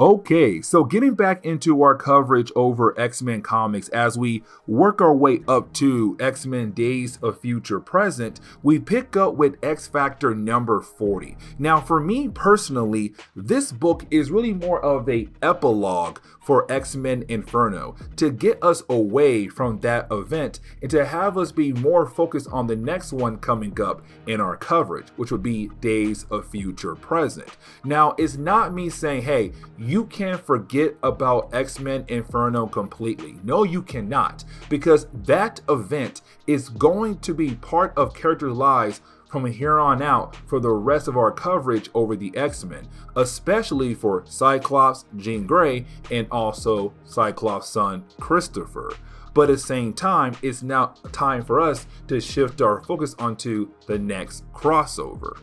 Okay, so getting back into our coverage over X-Men comics as we work our way up to X-Men Days of Future Present, we pick up with X Factor number 40. Now for me personally, this book is really more of a epilogue for X-Men Inferno to get us away from that event and to have us be more focused on the next one coming up in our coverage, which would be Days of Future Present. Now, it's not me saying, hey, you can forget about X-Men Inferno completely. No, you cannot, because that event is going to be part of characters' lives from here on out for the rest of our coverage over the X-Men, especially for Cyclops, Jean Grey, and also Cyclops' son, Christopher. But at the same time, it's now time for us to shift our focus onto the next crossover.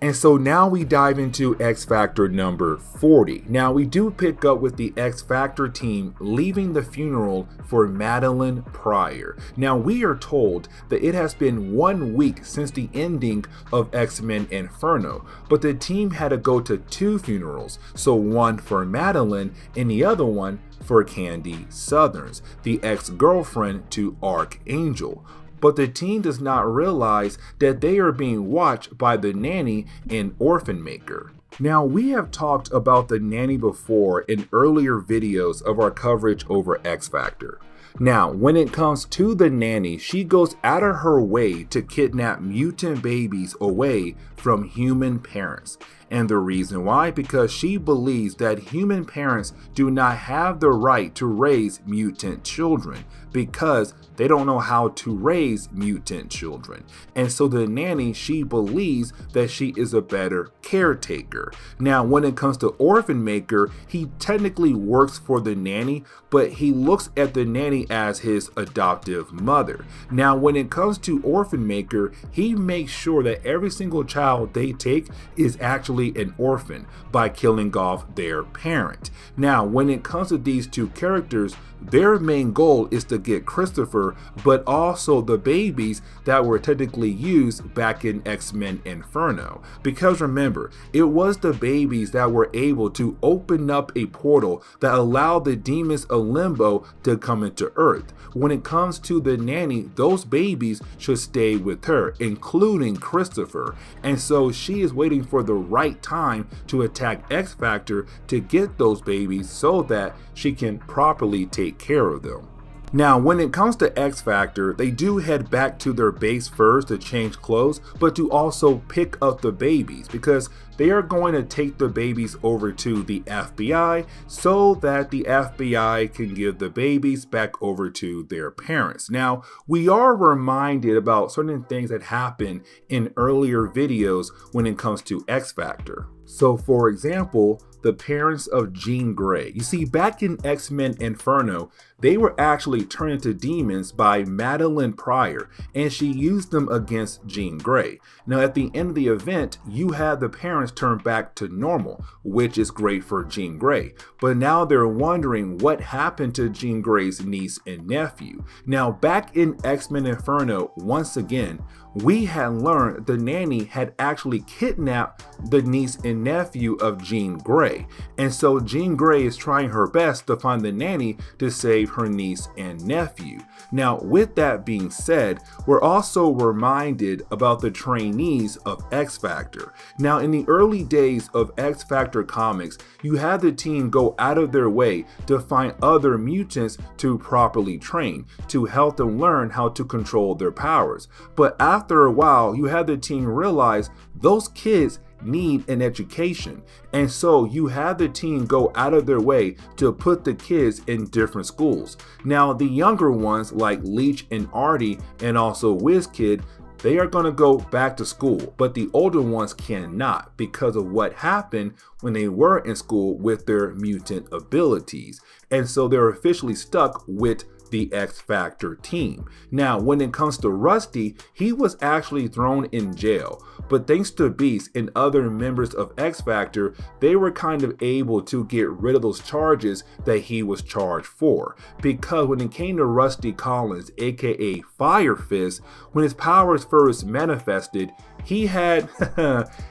And so now we dive into X Factor number 40. Now we do pick up with the X Factor team leaving the funeral for Madeline Pryor. Now we are told that it has been 1 week since the ending of X-Men Inferno, but the team had to go to 2 funerals. So one for Madeline and the other one for Candy Southerns, the ex-girlfriend to Archangel. But the team does not realize that they are being watched by the Nanny and Orphan Maker. Now, we have talked about the Nanny before in earlier videos of our coverage over X Factor. Now, when it comes to the Nanny, she goes out of her way to kidnap mutant babies away from human parents. And the reason why? Because she believes that human parents do not have the right to raise mutant children because they don't know how to raise mutant children. And so the Nanny, she believes that she is a better caretaker. Now, when it comes to Orphan Maker, he technically works for the Nanny, but he looks at the Nanny as his adoptive mother. Now, when it comes to Orphan Maker, he makes sure that every single child they take is actually an orphan by killing off their parent. Now, when it comes to these two characters, their main goal is to get Christopher, but also the babies that were technically used back in X-Men Inferno. Because remember, it was the babies that were able to open up a portal that allowed the demons of Limbo to come into Earth. When it comes to the Nanny, those babies should stay with her, including Christopher. And so she is waiting for the right time to attack X Factor to get those babies so that she can properly take care of them. Now, when it comes to X Factor, they do head back to their base first to change clothes, but to also pick up the babies because they are going to take the babies over to the FBI so that the FBI can give the babies back over to their parents. Now, we are reminded about certain things that happened in earlier videos when it comes to X Factor. So, for example, the parents of Jean Grey. You see, back in X-Men Inferno, they were actually turned into demons by Madeline Pryor, and she used them against Jean Grey. Now, at the end of the event, you had the parents turn back to normal, which is great for Jean Grey. But now they're wondering what happened to Jean Grey's niece and nephew. Now, back in X-Men Inferno, once again, we had learned the Nanny had actually kidnapped the niece and nephew of Jean Grey. And so Jean Grey is trying her best to find the Nanny to save her niece and nephew. Now, with that being said, we're also reminded about the trainees of X Factor. Now, in the early days of X Factor comics, you had the team go out of their way to find other mutants to properly train, to help them learn how to control their powers. But after a while, you had the team realize those kids need an education, and so you have the team go out of their way to put the kids in different schools. Now, the younger ones like Leech and Artie and also WizKid, they are going to go back to school, but the older ones cannot because of what happened when they were in school with their mutant abilities, and so they're officially stuck with the X Factor team. Now, when it comes to Rusty, he was actually thrown in jail, but thanks to Beast and other members of X Factor, they were kind of able to get rid of those charges that he was charged for. Because when it came to Rusty Collins, aka Fire Fist, when his powers first manifested, he had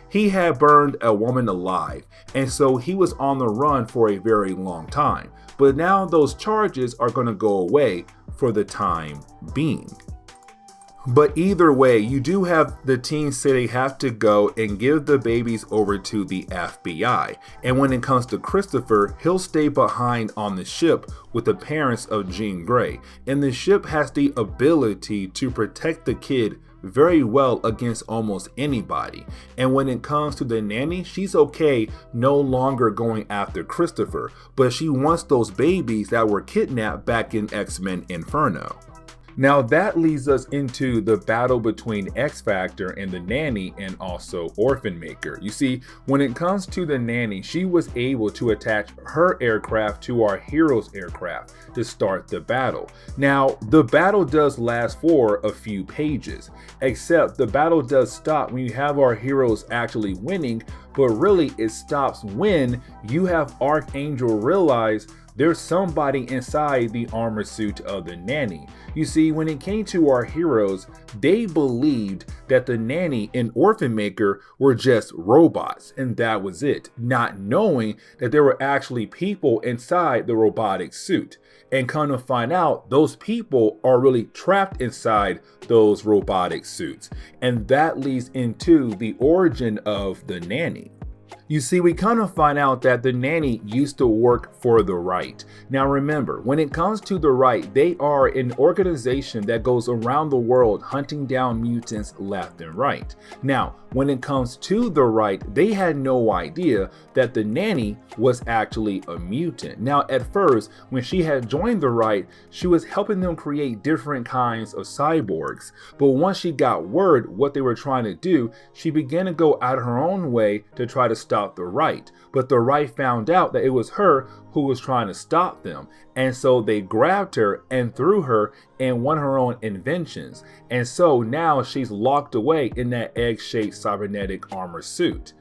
he had burned a woman alive, and so he was on the run for a very long time. But now those charges are going to go away for the time being. But either way, you do have the teens say they have to go and give the babies over to the FBI. And when it comes to Christopher, he'll stay behind on the ship with the parents of Jean Grey. And the ship has the ability to protect the kid very well against almost anybody. And when it comes to the nanny, she's okay no longer going after Christopher, but she wants those babies that were kidnapped back in X-Men Inferno. Now that leads us into the battle between X Factor and the nanny and also Orphan Maker. You see, when it comes to the nanny, she was able to attach her aircraft to our hero's aircraft to start the battle. Now, the battle does last for a few pages, except the battle does stop when you have our heroes actually winning, but really it stops when you have Archangel realize there's somebody inside the armor suit of the nanny. You see, when it came to our heroes, they believed that the nanny and Orphan Maker were just robots, and that was it, not knowing that there were actually people inside the robotic suit. And come to find out, those people are really trapped inside those robotic suits. And that leads into the origin of the nanny. You see, we kind of find out that the nanny used to work for the right. Now remember, when it comes to the right, they are an organization that goes around the world hunting down mutants left and right. Now, when it comes to the right, they had no idea that the nanny was actually a mutant. Now, at first, when she had joined the right, she was helping them create different kinds of cyborgs. But once she got word what they were trying to do, she began to go out of her own way to try to stop the right. But the right found out that it was her who was trying to stop them. And so they grabbed her and threw her in one of her own inventions. And so now she's locked away in that egg-shaped cybernetic armor suit.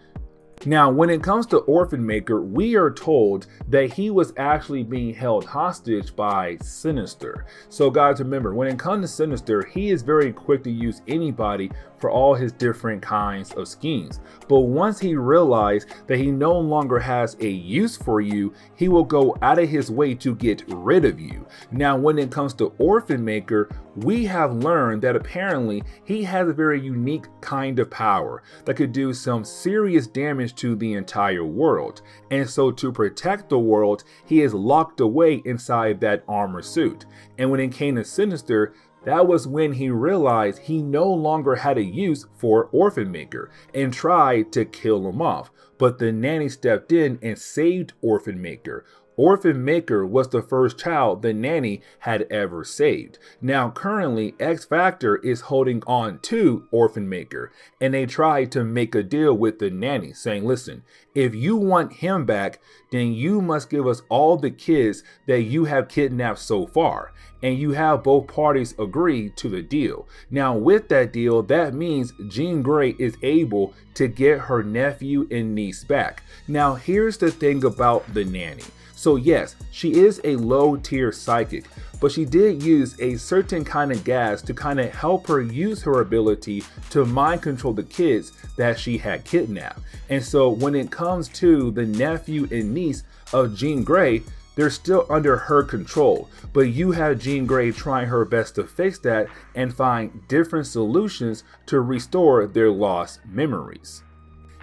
Now, when it comes to Orphan Maker, we are told that he was actually being held hostage by Sinister. So guys, remember, when it comes to Sinister, he is very quick to use anybody for all his different kinds of schemes. But once he realized that he no longer has a use for you, he will go out of his way to get rid of you. Now, when it comes to Orphan Maker, we have learned that apparently he has a very unique kind of power that could do some serious damage to the entire world. And so to protect the world, he is locked away inside that armor suit. And when it came to Sinister, that was when he realized he no longer had a use for Orphan Maker and tried to kill him off. But the nanny stepped in and saved Orphan Maker. Orphan Maker was the first child the nanny had ever saved. Now currently, X Factor is holding on to Orphan Maker, and they tried to make a deal with the nanny saying, listen, if you want him back, then you must give us all the kids that you have kidnapped so far. And you have both parties agree to the deal. Now with that deal, that means Jean Grey is able to get her nephew and niece back. Now here's the thing about the nanny. So yes, she is a low tier psychic, but she did use a certain kind of gas to kind of help her use her ability to mind control the kids that she had kidnapped. And so when it comes to the nephew and niece of Jean Grey, they're still under her control, but you have Jean Grey trying her best to fix that and find different solutions to restore their lost memories.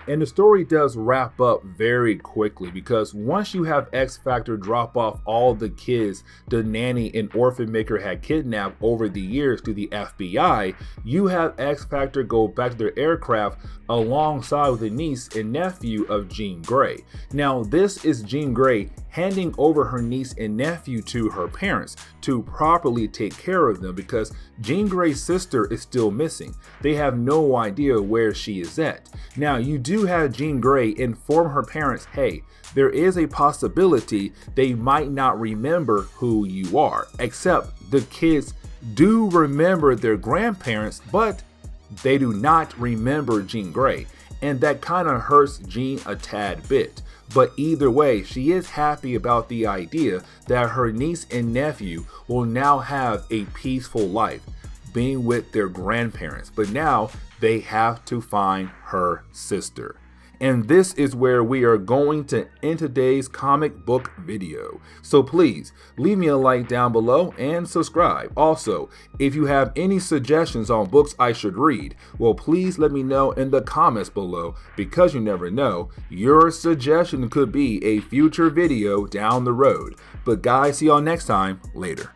And the story does wrap up very quickly because once you have X Factor drop off all the kids the nanny and Orphan Maker had kidnapped over the years to the FBI, you have X Factor go back to their aircraft alongside with the niece and nephew of Jean Grey. Now this is Jean Grey handing over her niece and nephew to her parents to properly take care of them because Jean Grey's sister is still missing. They have no idea where she is at. Now you do have Jean Grey inform her parents, hey, there is a possibility they might not remember who you are, except the kids do remember their grandparents, but they do not remember Jean Grey. And that kind of hurts Jean a tad bit. But either way, she is happy about the idea that her niece and nephew will now have a peaceful life. being with their grandparents, but now they have to find her sister. And this is where we are going to end today's comic book video. So please leave me a like down below and subscribe. Also, if you have any suggestions on books I should read, well, please let me know in the comments below, because you never know, your suggestion could be a future video down the road. But guys, see y'all next time. Later.